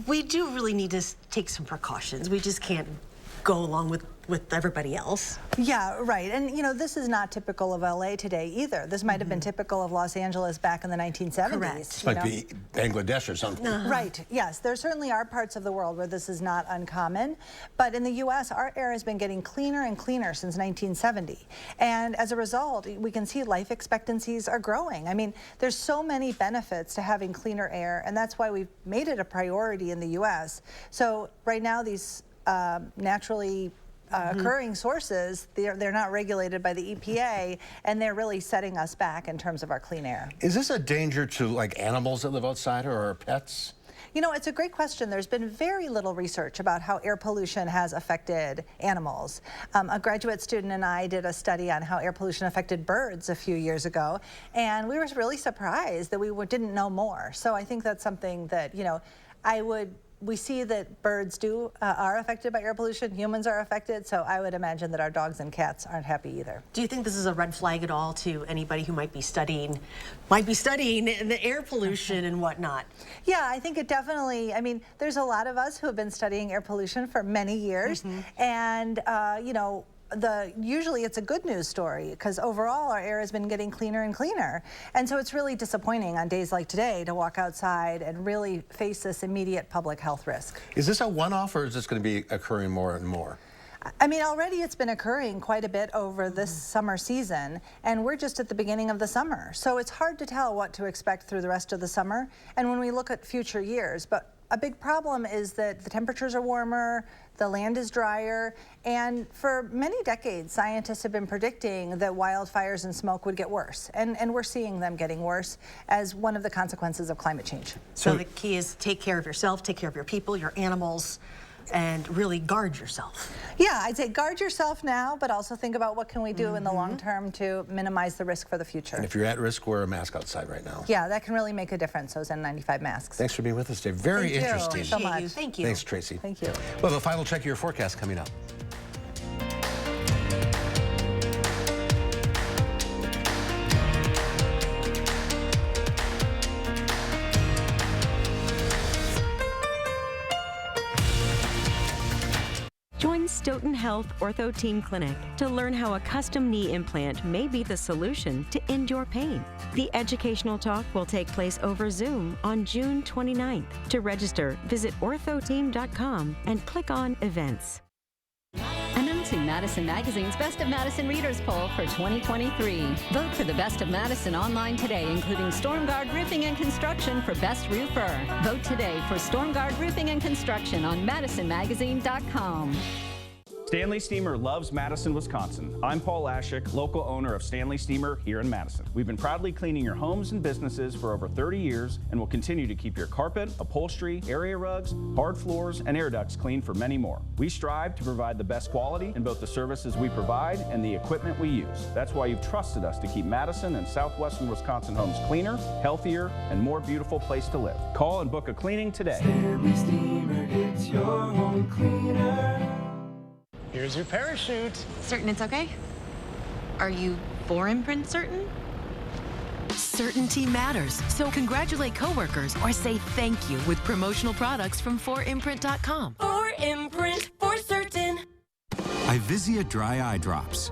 we do really need to take some precautions. We just can't go along with everybody else. Yeah, right. And you know, this is not typical of LA today either. This might have been typical of Los Angeles back in the 1970s. Correct. This might be Bangladesh or something. Right, yes. There certainly are parts of the world where this is not uncommon. But in the U.S., our air has been getting cleaner and cleaner since 1970. And as a result, we can see life expectancies are growing. I mean, there's so many benefits to having cleaner air, and that's why we've made it a priority in the U.S. So right now, these naturally occurring sources, they're not regulated by the EPA, and they're really setting us back in terms of our clean air. Is this a danger to like animals that live outside or our pets? You know, it's a great question. There's been very little research about how air pollution has affected animals. A graduate student and I did a study on how air pollution affected birds a few years ago, and we were really surprised that we didn't know more. So I think that's something that, you know, we see that birds are affected by air pollution, humans are affected, so I would imagine that our dogs and cats aren't happy either. Do you think this is a red flag at all to anybody who might be studying the air pollution and whatnot? Yeah, I think it definitely, I mean, there's a lot of us who have been studying air pollution for many years, and, you know, usually it's a good news story because overall our air has been getting cleaner and cleaner. And so it's really disappointing on days like today to walk outside and really face this immediate public health risk. Is this a one-off or is this going to be occurring more and more? I mean, already it's been occurring quite a bit over this summer season, and we're just at the beginning of the summer. So it's hard to tell what to expect through the rest of the summer and when we look at future years. But a big problem is that the temperatures are warmer, the land is drier, and for many decades, scientists have been predicting that wildfires and smoke would get worse. And we're seeing them getting worse as one of the consequences of climate change. So the key is take care of yourself, take care of your people, your animals, and really guard yourself. Yeah, I'd say guard yourself now, but also think about what can we do in the long term to minimize the risk for the future. And if you're at risk, wear a mask outside right now. Yeah, that can really make a difference, those N95 masks. Thanks for being with us today. Very interesting. Thank you so much. Thank you. Thanks, Tracy. Thank you. We'll have a final check of your forecast coming up. Join Stoughton Health Ortho Team Clinic to learn how a custom knee implant may be the solution to end your pain. The educational talk will take place over Zoom on June 29th. To register, visit orthoteam.com and click on Events. Announcing Madison Magazine's Best of Madison Readers Poll for 2023. Vote for the Best of Madison online today, including StormGuard Roofing and Construction for Best Roofer. Vote today for StormGuard Roofing and Construction on MadisonMagazine.com. Stanley Steamer loves Madison, Wisconsin. I'm Paul Lashik, local owner of Stanley Steamer here in Madison. We've been proudly cleaning your homes and businesses for over 30 years and will continue to keep your carpet, upholstery, area rugs, hard floors, and air ducts clean for many more. We strive to provide the best quality in both the services we provide and the equipment we use. That's why you've trusted us to keep Madison and southwestern Wisconsin homes cleaner, healthier, and more beautiful place to live. Call and book a cleaning today. Stanley Steamer gets your home cleaner. Here's your parachute. Certain it's okay? Are you 4imprint certain? Certainty matters, so congratulate coworkers or say thank you with promotional products from 4imprint.com. 4imprint for certain. Ivisia Dry Eye Drops.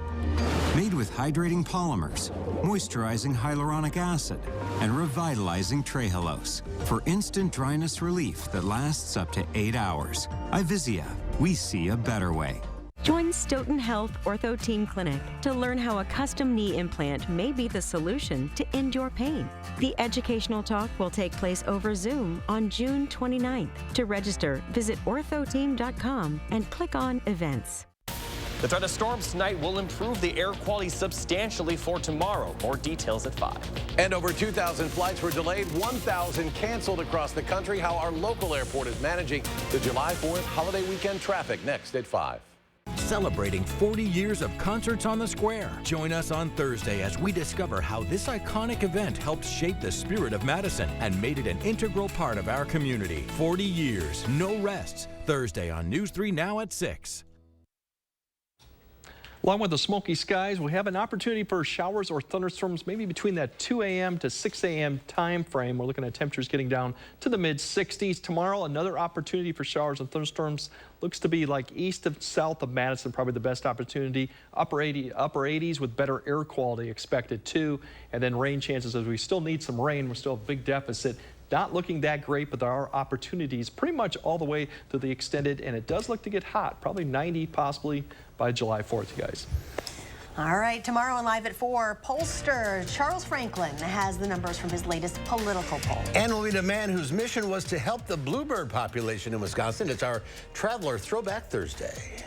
Made with hydrating polymers, moisturizing hyaluronic acid, and revitalizing trehalose for instant dryness relief that lasts up to 8 hours. Ivisia, we see a better way. Join Stoughton Health Ortho Team Clinic to learn how a custom knee implant may be the solution to end your pain. The educational talk will take place over Zoom on June 29th. To register, visit orthoteam.com and click on Events. The threat of storms tonight will improve the air quality substantially for tomorrow. More details at 5. And over 2,000 flights were delayed, 1,000 canceled across the country. How our local airport is managing the July 4th holiday weekend traffic. Next at 5. Celebrating 40 years of Concerts on the Square. Join us on Thursday as we discover how this iconic event helped shape the spirit of Madison and made it an integral part of our community. 40 years, no rests. Thursday on News 3 Now at 6. Along with the smoky skies, we have an opportunity for showers or thunderstorms maybe between that 2 a.m. to 6 a.m. time frame. We're looking at temperatures getting down to the mid-60s. Tomorrow, another opportunity for showers and thunderstorms. Looks to be like east of south of Madison, probably the best opportunity. Upper 80s with better air quality expected too. And then rain chances, as we still need some rain. We're still a big deficit. Not looking that great, but there are opportunities pretty much all the way to the extended, and it does look to get hot, probably 90 possibly by July 4th, you guys. All right, tomorrow and live at 4, pollster Charles Franklin has the numbers from his latest political poll. And we'll meet a man whose mission was to help the bluebird population in Wisconsin. It's our Traveler Throwback Thursday.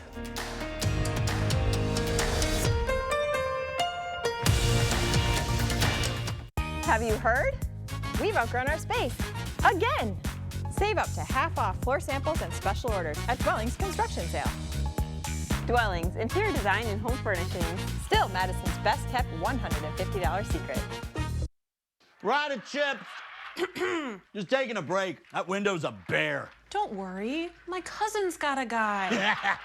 Have you heard? We've outgrown our space. Again! Save up to half off floor samples and special orders at Dwellings Construction Sale. Dwellings, interior design and home furnishings. Still Madison's best kept $150 secret. Rider Chip! Just taking a break. That window's a bear. Don't worry. My cousin's got a guy.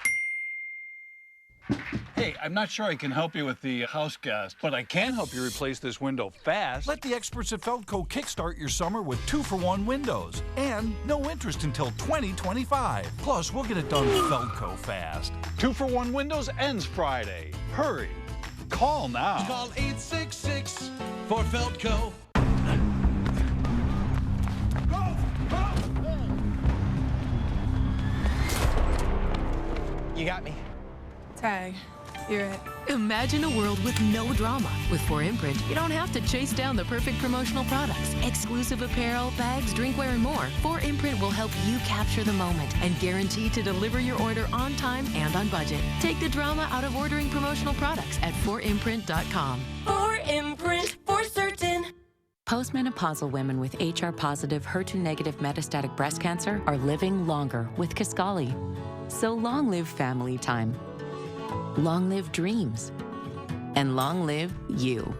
Hey, I'm not sure I can help you with the house gas, but I can help you replace this window fast. Let the experts at Feldco kickstart your summer with 2-for-1 windows and no interest until 2025. Plus, we'll get it done Feldco fast. 2-for-1 windows ends Friday. Hurry. Call now. Call 866 for Feldco. You got me. Tag. You're it. Imagine a world with no drama. With 4imprint, you don't have to chase down the perfect promotional products. Exclusive apparel, bags, drinkware, and more. 4imprint will help you capture the moment and guarantee to deliver your order on time and on budget. Take the drama out of ordering promotional products at 4imprint.com. 4imprint, for certain. Postmenopausal women with HR-positive, HER2-negative metastatic breast cancer are living longer with Kisqali. So long live family time. Long live dreams. And long live you.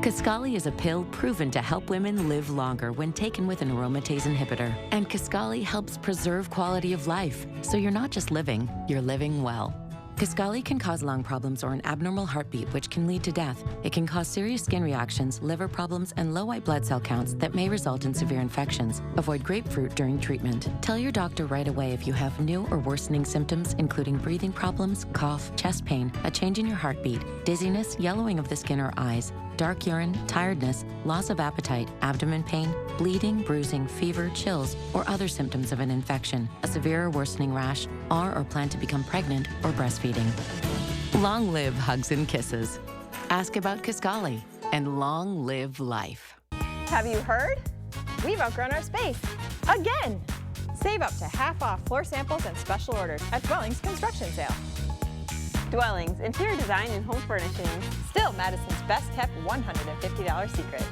Kisqali is a pill proven to help women live longer when taken with an aromatase inhibitor. And Kisqali helps preserve quality of life, so you're not just living, you're living well. Kisqali can cause lung problems or an abnormal heartbeat, which can lead to death. It can cause serious skin reactions, liver problems, and low white blood cell counts that may result in severe infections. Avoid grapefruit during treatment. Tell your doctor right away if you have new or worsening symptoms, including breathing problems, cough, chest pain, a change in your heartbeat, dizziness, yellowing of the skin or eyes, dark urine, tiredness, loss of appetite, abdomen pain, bleeding, bruising, fever, chills, or other symptoms of an infection, a severe or worsening rash, or plan to become pregnant or breastfeeding. Long live hugs and kisses. Ask about Kisqali and long live life. Have you heard? We've outgrown our space. Again! Save up to half off floor samples and special orders at Dwellings Construction Sale. Dwellings, interior design and home furnishings. Still Madison's best kept $150 secret.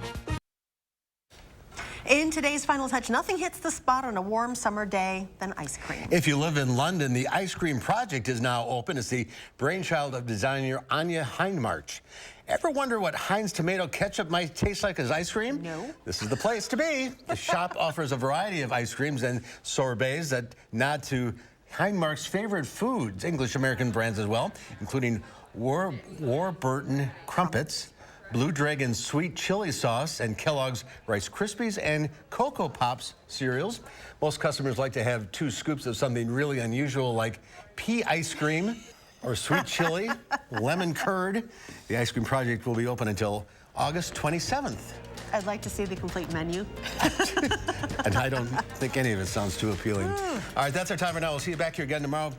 In today's Final Touch, nothing hits the spot on a warm summer day than ice cream. If you live in London, the Ice Cream Project is now open. It's the brainchild of designer Anya Hindmarch. Ever wonder what Heinz tomato ketchup might taste like as ice cream? No. This is the place to be. The shop offers a variety of ice creams and sorbets that nod to Hindmarch's favorite foods, English-American brands as well, including Warburton Crumpets, Blue Dragon Sweet Chili Sauce, and Kellogg's Rice Krispies and Cocoa Pops cereals. Most customers like to have 2 scoops of something really unusual like pea ice cream or sweet chili, lemon curd. The Ice Cream Project will be open until August 27th. I'd like to see the complete menu. And I don't think any of it sounds too appealing. All right, that's our time for now. We'll see you back here again tomorrow.